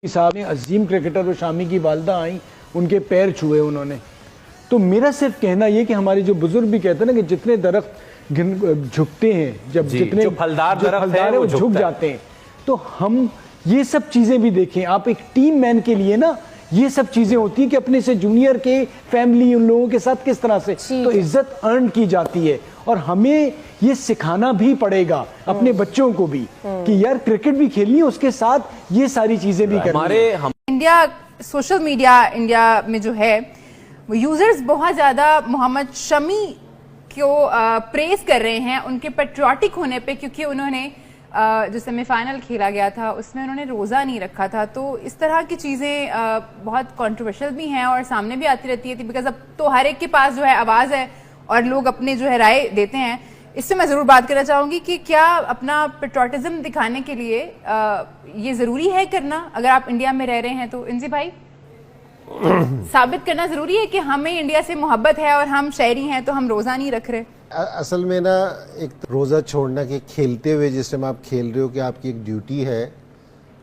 साहब ने अजीम क्रिकेटर और शामी की वालदा आई, उनके पैर छुए उन्होंने। तो मेरा सिर्फ कहना ये कि हमारे जो बुजुर्ग भी कहते हैं ना कि जितने दरख्त झुकते हैं, जब जितने जो फलदार दरख्त है वो झुक जाते हैं, तो हम ये सब चीजें भी देखें। आप एक टीम मैन के लिए ना ये सब चीजें होती है कि अपने से जूनियर के फैमिली उन लोगों के साथ किस तरह से तो इज्जत अर्न की जाती है। और हमें ये सिखाना भी पड़ेगा अपने बच्चों को भी कि यार क्रिकेट भी खेलनी है, उसके साथ ये सारी चीजें भी करनी है। इंडिया सोशल मीडिया इंडिया में जो है वो यूजर्स बहुत ज्यादा मोहम्मद शमी को प्रेज कर रहे हैं उनके पेट्रियाटिक होने पे, क्योंकि उन्होंने जो सेमीफाइनल खेला गया था उसमें उन्होंने रोज़ा नहीं रखा था। तो इस तरह की चीज़ें बहुत कंट्रोवर्शियल भी हैं और सामने भी आती रहती है, बिकॉज अब तो हर एक के पास जो है आवाज़ है और लोग अपने जो है राय देते हैं। इससे मैं ज़रूर बात करना चाहूँगी कि क्या अपना पेट्रियाटिज्म दिखाने के लिए ये ज़रूरी है करना, अगर आप इंडिया में रह रहे हैं तो इंजी भाई साबित करना ज़रूरी है कि हमें इंडिया से मोहब्बत है और हम शहरी हैं तो हम रोज़ा नहीं रख रहे। असल में ना एक रोज़ा छोड़ना कि खेलते हुए जिस टाइम आप खेल रहे हो कि आपकी एक ड्यूटी है,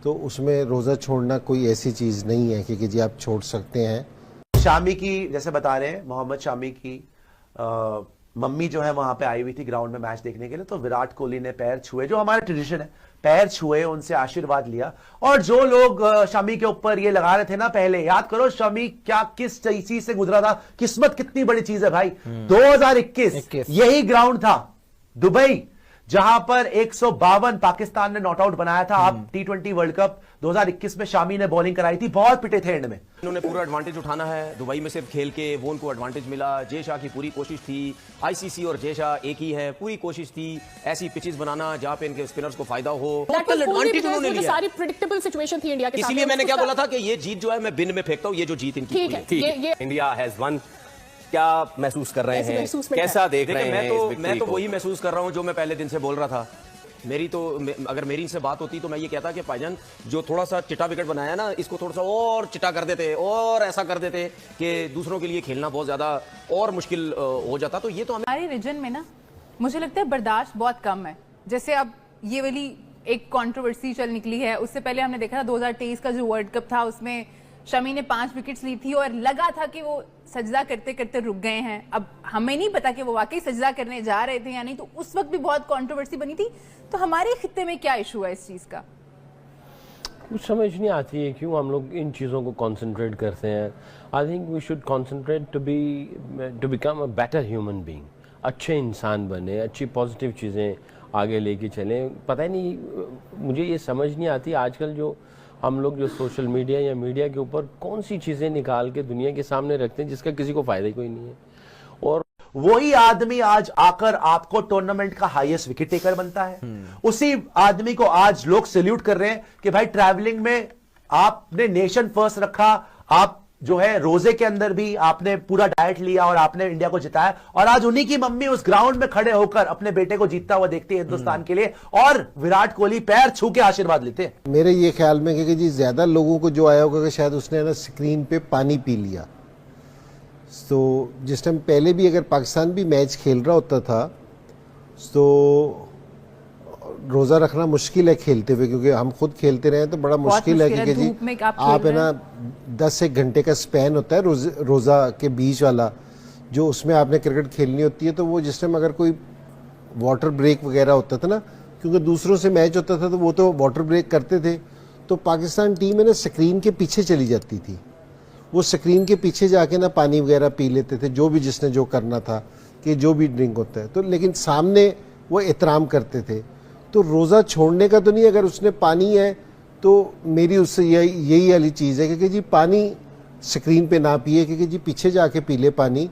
तो उसमें रोज़ा छोड़ना कोई ऐसी चीज़ नहीं है कि जी आप छोड़ सकते हैं। शामी की जैसे बता रहे हैं, मोहम्मद शामी की मम्मी जो है वहां पे आई हुई थी ग्राउंड में मैच देखने के लिए, तो विराट कोहली ने पैर छुए, जो हमारा ट्रेडिशन है, पैर छुए, उनसे आशीर्वाद लिया। और जो लोग शमी के ऊपर ये लगा रहे थे ना, पहले याद करो शमी क्या किस चीज से गुजरा था, किस्मत कितनी बड़ी चीज है भाई। 2021 यही ग्राउंड था दुबई जहां पर 152 पाकिस्तान ने नॉट आउट बनाया था। अब T20 वर्ल्ड कप 2021 में शामी ने बॉलिंग कराई थी, बहुत पिटे थे एंड में। उन्होंने पूरा एडवांटेज उठाना है दुबई में सिर्फ खेल के, वो उनको एडवांटेज मिला। जय शाह की पूरी कोशिश थी, आईसीसी और जय शाह एक ही है, पूरी कोशिश थी ऐसी पिचेस बनाना जहां पे इनके स्पिनर्स को फायदा हो। टोटल एडवांटेज उन्होंने लिया। सारी प्रेडिक्टेबल सिचुएशन थी इंडिया के साथ, इसीलिए मैंने क्या बोला था कि ये जीत जो है मैं बिन में फेंकता हूं, ये जो जीत इनकी है। India has one. क्या महसूस कर रहे हैं, कैसा देख रहे हैं? मैं तो वही महसूस कर रहा हूं जो मैं पहले दिन से बोल रहा था। मेरी तो अगर मेरी इनसे बात होती तो मैं ये कहता कि भाईजान जो थोड़ा सा चिटा विकेट बनाया ना, इसको थोड़ा सा और चिटा कर देते और ऐसा कर देते कि दूसरों के लिए खेलना बहुत ज्यादा और मुश्किल हो जाता। तो ये तो हमारे रीजन में ना मुझे लगता है बर्दाश्त बहुत कम है। जैसे अब ये वाली एक कंट्रोवर्सी चल निकली है, उससे पहले हमने देखा था 2023 का जो वर्ल्ड कप था उसमें शमी ने 5 विकेट्स ली थी और लगा था कि वो सजदा करते करते रुक गए हैं। अब हमें नहीं पता कि वो वाकई सजदा करने जा रहे थे या नहीं, तो उस वक्त भी बहुत कंट्रोवर्सी बनी थी। तो हमारे खित्ते में क्या इशू है इस चीज का? कुछ समझ नहीं आती है क्यों हम लोग इन चीज़ों को कंसंट्रेट करते हैं। I think we should concentrate to become a better human being, अच्छे इंसान बने, अच्छी पॉजिटिव चीज़ें आगे लेके चलें। पता ही नहीं, मुझे ये समझ नहीं आती आजकल जो हम लोग जो सोशल मीडिया या मीडिया के ऊपर कौन सी चीज़ें निकाल के दुनिया के सामने रखते हैं जिसका किसी को फायदा ही कोई नहीं है। और वही आदमी आज आकर आपको टूर्नामेंट का हाईएस्ट विकेट टेकर बनता है। उसी आदमी को आज लोग सैल्यूट कर रहे हैं कि भाई ट्रैवलिंग में आपने नेशन फर्स्ट रखा, आप जो है रोजे के अंदर भी आपने पूरा डाइट लिया और आपने इंडिया को जिताया। और आज उन्हीं की मम्मी उस ग्राउंड में खड़े होकर अपने बेटे को जीतता हुआ देखती है हिंदुस्तान के लिए, और विराट कोहली पैर छू के आशीर्वाद लेते हैं। मेरे ये ख्याल में कि जी ज्यादा लोगों को जो आया होगा कि शायद उसने ना स्क्रीन पे पानी पी लिया। तो जिस टाइम पहले भी अगर पाकिस्तान भी मैच खेल रहा होता था तो रोज़ा रखना मुश्किल है खेलते हुए, क्योंकि हम खुद खेलते रहे तो बड़ा मुश्किल है क्योंकि जी आप है ना 10 एक घंटे का स्पैन होता है रोज़ा के बीच वाला, जो उसमें आपने क्रिकेट खेलनी होती है। तो वो जिस टाइम अगर कोई वाटर ब्रेक वगैरह होता था ना, क्योंकि दूसरों से मैच होता था तो वो तो वाटर ब्रेक करते थे, तो पाकिस्तान टीम है ना स्क्रीन के पीछे चली जाती थी। वो स्क्रीन के पीछे जाके ना पानी वगैरह पी लेते थे, जो भी जिसने जो करना था कि जो भी ड्रिंक होता है तो, लेकिन सामने वो एहतराम करते थे। तो रोज़ा छोड़ने का तो नहीं, अगर उसने पानी है तो मेरी उससे यही वाली चीज़ है कि जी पानी स्क्रीन पे ना पिए, क्योंकि जी पीछे जाके पी ले पानी।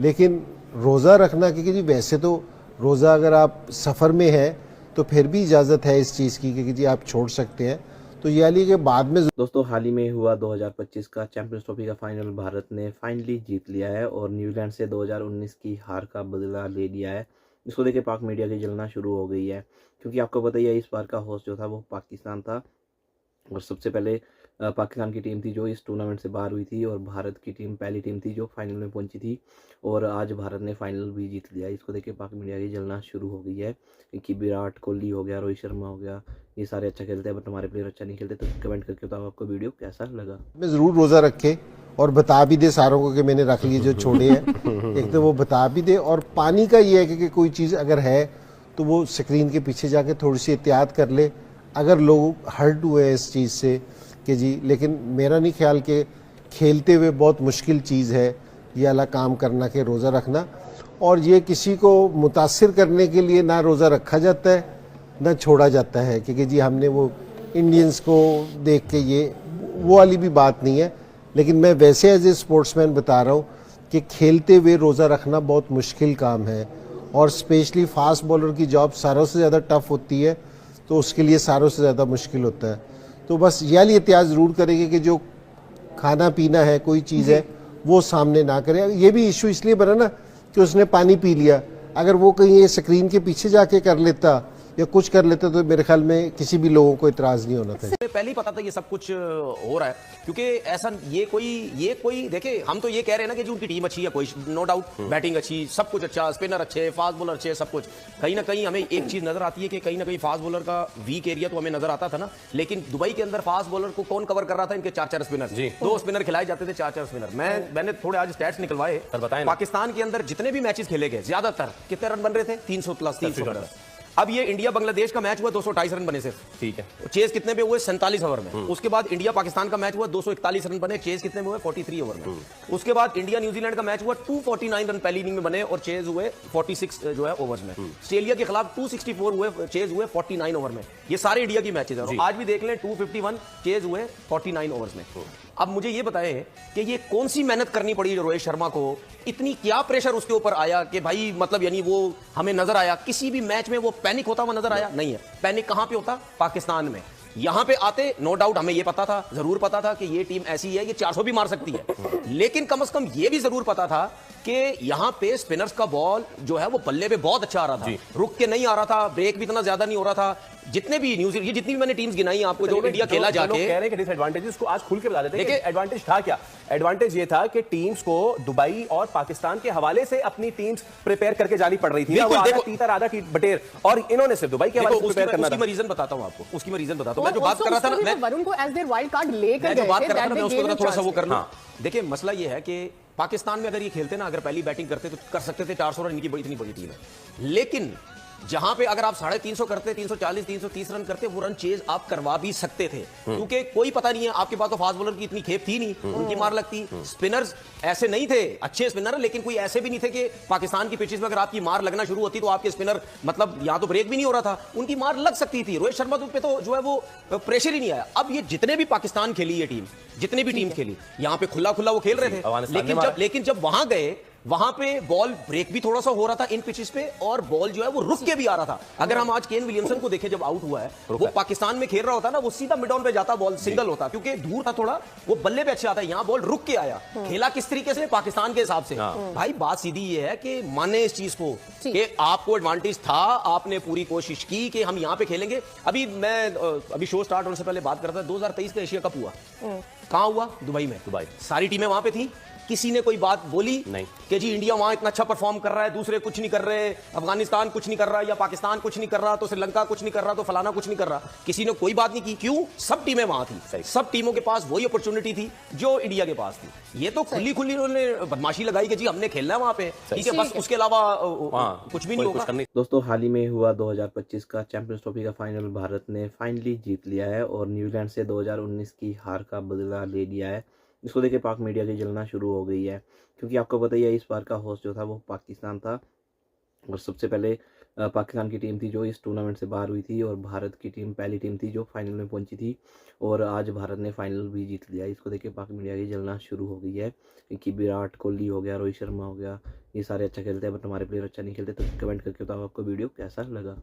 लेकिन रोज़ा रखना, क्योंकि जी वैसे तो रोज़ा अगर आप सफ़र में है तो फिर भी इजाज़त है इस चीज़ की कि जी आप छोड़ सकते हैं। तो ये वाली के बाद में दोस्तों हाल ही में हुआ 2025 का चैंपियंस ट्रॉफी का फाइनल भारत ने फाइनली जीत लिया है और न्यूजीलैंड से 2019 की हार का बदला ले लिया है। इसको देखे पाक मीडिया की जलना शुरू हो गई है, क्योंकि आपको पता ही है इस बार का होस्ट जो था वो पाकिस्तान था और सबसे पहले पाकिस्तान की टीम थी जो इस टूर्नामेंट से बाहर हुई थी और भारत की टीम पहली टीम थी जो फाइनल में पहुंची थी और आज भारत ने फाइनल भी जीत लिया। इसको देख के पाक मीडिया की जलना शुरू हो गई है कि विराट कोहली हो गया, रोहित शर्मा हो गया, ये सारे अच्छा खेलते हैं बट हमारे प्लेयर अच्छा नहीं खेलते। तो कमेंट करके बताओ आपको वीडियो कैसा लगा। मैं ज़रूर रोज़ा रखे और बता भी दे सारों को कि मैंने रख लिए जो छोड़े हैं। एक तो वो बता भी दे, और पानी का ये है कि कोई चीज़ अगर है तो वो स्क्रीन के पीछे जाके थोड़ी सी एहतियात कर ले अगर लोग हर्ट हुए हैं इस चीज़ से कि जी। लेकिन मेरा नहीं ख्याल कि खेलते हुए बहुत मुश्किल चीज़ है ये वाला काम करना कि रोज़ा रखना, और ये किसी को मुतासिर करने के लिए ना रोज़ा रखा जाता है ना छोड़ा जाता है, क्योंकि जी हमने वो इंडियंस को देख के ये वो वाली भी बात नहीं है। लेकिन मैं वैसे एज ए स्पोर्ट्समैन बता रहा हूँ कि खेलते हुए रोज़ा रखना बहुत मुश्किल काम है, और स्पेशली फास्ट बॉलर की जॉब सारों से ज़्यादा टफ होती है, तो उसके लिए सारों से ज़्यादा मुश्किल होता है। तो बस यह वाली एहतियात ज़रूर करेंगे कि जो खाना पीना है कोई चीज़ है वो सामने ना करें। ये भी इशू इसलिए बना ना कि उसने पानी पी लिया, अगर वो कहीं ये स्क्रीन के पीछे जाके कर लेता या कुछ कर लेते तो मेरे ख्याल में किसी भी लोगों को इतराज नहीं होना था। पहले ही पता था ये सब कुछ हो रहा है, क्योंकि ऐसा ये कोई देखे, हम तो ये कह रहे हैं ना कि जो उनकी टीम अच्छी है, कोई नो डाउट, बैटिंग अच्छी, सब कुछ अच्छा, स्पिनर अच्छे, फास्ट बॉलर अच्छे, सब कुछ। कहीं ना कहीं हमें एक चीज नजर आती है कि कहीं ना कहीं फास्ट बॉलर का वीक एरिया तो हमें नजर आता था ना, लेकिन दुबई के अंदर फास्ट बॉलर को कौन कवर कर रहा था? इनके 4-4 स्पिनर, 2 स्पिनर खिलाए जाते थे, 4-4 स्पिनर। मैंने थोड़े आज स्टैट्स निकलवाए, पाकिस्तान के अंदर जितने भी मैचेस खेले गए ज्यादातर कितने रन बन रहे थे? 300 प्लस, 300 प्लस। अब ये इंडिया बांग्लादेश का मैच हुआ 228 रन बने सिर्फ, ठीक है। चेज कितने पे हुए? 47 ओवर में। उसके बाद इंडिया पाकिस्तान का मैच हुआ 241 रन बने, चेज कितने में हुए? 43 ओवर में। उसके बाद इंडिया न्यूजीलैंड का मैच हुआ 249 रन पहली इनिंग में बने और चेज हुए 46 जो है ओवर्स में। ऑस्ट्रेलिया के खिलाफ 264 हुए, चेज हुए 49 ओवर में। ये सारे इंडिया की मैचेज हैं। आज भी देख लें 251 चेज हुए 49 ओवर्स में। अब मुझे ये बताएं कि ये कौन सी मेहनत करनी पड़ी रोहित शर्मा को, इतनी क्या प्रेशर उसके ऊपर आया कि भाई मतलब यानी वो हमें नजर आया किसी भी मैच में वो पैनिक होता हुआ नजर आया? नहीं है। पैनिक कहां पे होता? पाकिस्तान में। यहां पे आते नो डाउट हमें ये पता था, जरूर पता था कि ये टीम ऐसी है, ये 400 भी मार सकती है, लेकिन कम से कम ये भी जरूर पता था कि यहां पे स्पिनर्स का बॉल जो है वो बल्ले पे बहुत अच्छा आ रहा था, रुक के नहीं आ रहा था, ब्रेक भी इतना ज्यादा नहीं हो रहा था। जितने भी न्यूजीलैंड, ये जितनी भी मैंने टीम्स गिनाई आपको जो इंडिया खेला जाके, कह रहे हैं कि डिसएडवांटेजेस को आज खुल के बता देते हैं। देखिए एडवांटेज था क्या? एडवांटेज ये था कि टीम्स को दुबई और पाकिस्तान के हवाले से अपनी टीम्स प्रिपेयर करके जानी पड़ रही थी। देखो तीतर आधा की बटेर, और इन्होंने सिर्फ दुबई के हवाले से प्रिपेयर करना था। उसकी मैं रीजन बताता हूं आपको, उसकी मैं रीजन बताता हूं। मैं जो बात कर रहा था ना, मैं वरुण को एज देयर वाइल्ड कार्ड लेकर मैं जो बात कर रहा था ना, मैं उसको गए थोड़ा सा वो कर लूं। देखिए मसला ये है कि पाकिस्तान में अगर ये खेलते ना, अगर पहली बैटिंग करते तो कर सकते थे 400 रन, इनकी बड़ी इतनी बड़ी टीम है। लेकिन जहां पे अगर आप 350 करते, 340, 330 रन करते, वो रन चेज आप करवा भी सकते थे, क्योंकि कोई पता नहीं है, आपके पास तो फास्ट बॉलर की इतनी खेप थी नहीं, उनकी मार लगती। स्पिनर्स ऐसे नहीं थे, अच्छे स्पिनर, लेकिन कोई ऐसे भी नहीं थे कि पाकिस्तान की पिचेस में अगर आपकी मार लगना शुरू होती तो आपके स्पिनर मतलब यहां तो ब्रेक भी नहीं हो रहा था, उनकी मार लग सकती थी। रोहित शर्मा पे तो जो है वो प्रेशर ही नहीं आया। अब ये जितने भी पाकिस्तान खेली ये टीम, जितने भी टीम खेली, यहां पे खुला खुला वो खेल रहे थे, लेकिन जब वहां गए, वहां पे बॉल ब्रेक भी थोड़ा सा हो रहा था इन पिचेस पे, और बॉल जो है वो रुक के भी आ रहा था। अगर हम आज केन विलियमसन को देखें, जब आउट हुआ है, वो पाकिस्तान में खेल रहा होता ना, वो सीधा मिड ऑन पे जाता, बॉल सिंगल होता, क्योंकि दूर था थोड़ा, वो बल्ले पे अच्छा आता है। यहां बॉल रुक के आया, खेला किस तरीके से? पाकिस्तान के हिसाब से। भाई बात सीधी ये है कि माने इस चीज को कि आपको एडवांटेज था, आपने पूरी कोशिश की कि हम यहां पे खेलेंगे। अभी शो स्टार्ट होने से पहले बात कर रहा था, 2023 का एशिया कप हुआ, कहां हुआ? दुबई में। सारी टीमें वहां पे थी, किसी ने कोई बात बोली नहीं कि जी इंडिया वहां इतना अच्छा परफॉर्म कर रहा है, दूसरे कुछ नहीं कर रहे, अफगानिस्तान कुछ नहीं कर रहा, या पाकिस्तान कुछ नहीं कर रहा, तो श्रीलंका कुछ नहीं कर रहा, तो फलाना कुछ नहीं कर रहा। किसी ने कोई बात नहीं की। क्यों? सब टीमें वहां थी, सब टीमों के पास वही अपॉर्चुनिटी थी जो इंडिया के पास थी। ये तो खुली खुली उन्होंने बदमाशी लगाई कि जी हमने खेलना है वहां पे, ठीक है, बस उसके अलावा कुछ भी नहीं होगा। दोस्तों हाल ही में हुआ 2025 का चैंपियंस ट्रॉफी का फाइनल भारत ने फाइनली जीत लिया है और न्यूजीलैंड से 2019 की हार का बदला ले लिया है। इसको देखे पाक मीडिया की जलना शुरू हो गई है, क्योंकि आपको पता ही है इस बार का होस्ट जो था वो पाकिस्तान था, और सबसे पहले पाकिस्तान की टीम थी जो इस टूर्नामेंट से बाहर हुई थी, और भारत की टीम पहली टीम थी जो फाइनल में पहुंची थी, और आज भारत ने फाइनल भी जीत लिया। इसको देख के पाक मीडिया की जलना शुरू हो गई है कि विराट कोहली हो गया, रोहित शर्मा हो गया, ये सारे अच्छा खेलते हैं बट हमारे प्लेयर अच्छा नहीं खेलते। तो कमेंट करके बताओ आपको वीडियो कैसा लगा।